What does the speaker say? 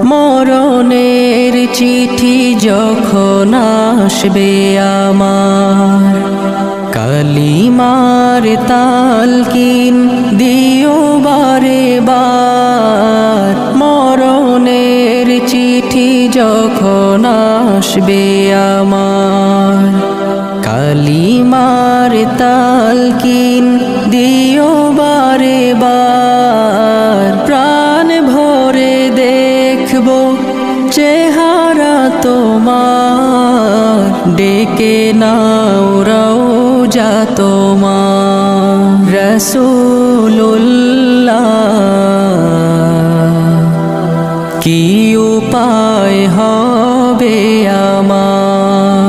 মরণের চিঠি যখন আসবে আমার, কালিমার তালকিন দিও বারে বার। মরণের চিঠি যখন আসবে আমার, কালিমার তালকিন দিও বারে বার। প্রাণ ভরে দেখব চেহারা তোমার, ডেকে নাও রওজা তোমার। রাসূলুল্লাহ কি উপায় হবে আমার,